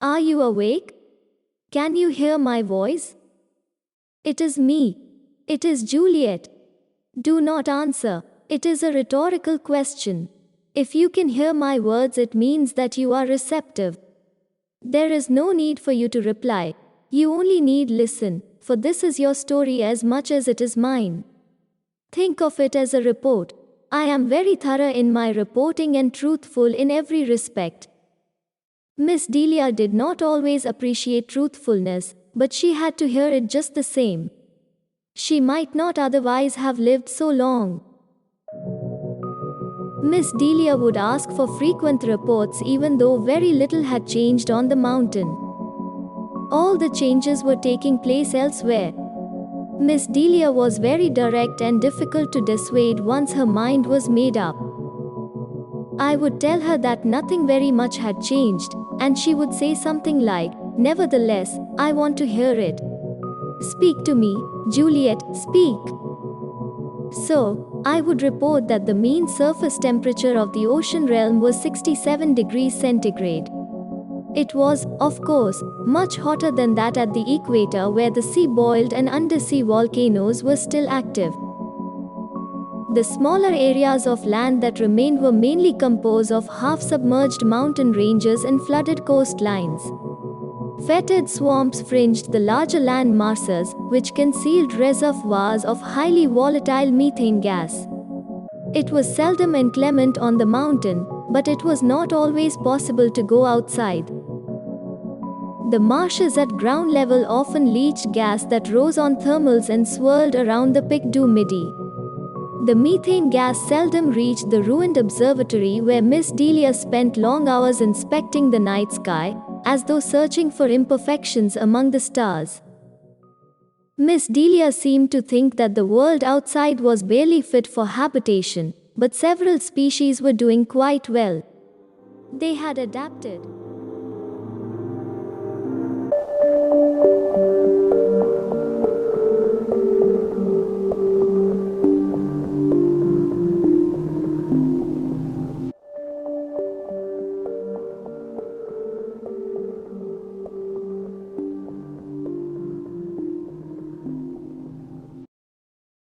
Are you awake? Can you hear my voice? It is me. It is Jouliette. Do not answer. It is a rhetorical question. If you can hear my words, it means that you are receptive. There is no need for you to reply. You only need listen, for this is your story as much as it is mine. Think of it as a report. I am very thorough in my reporting and truthful in every respect. Miss Delia did not always appreciate truthfulness, but she had to hear it just the same. She might not otherwise have lived so long. Miss Delia would ask for frequent reports even though very little had changed on the mountain. All the changes were taking place elsewhere. Miss Delia was very direct and difficult to dissuade once her mind was made up. I would tell her that nothing very much had changed, and she would say something like, "Nevertheless, I want to hear it. Speak to me, Jouliette, speak." So, I would report that the mean surface temperature of the ocean realm was 67 degrees centigrade. It was, of course, much hotter than that at the equator where the sea boiled and undersea volcanoes were still active. The smaller areas of land that remained were mainly composed of half-submerged mountain ranges and flooded coastlines. Fetid swamps fringed the larger land masses, which concealed reservoirs of highly volatile methane gas. It was seldom inclement on the mountain, but it was not always possible to go outside. The marshes at ground level often leached gas that rose on thermals and swirled around the Pic du Midi. The methane gas seldom reached the ruined observatory where Miss Delia spent long hours inspecting the night sky, as though searching for imperfections among the stars. Miss Delia seemed to think that the world outside was barely fit for habitation, but several species were doing quite well. They had adapted.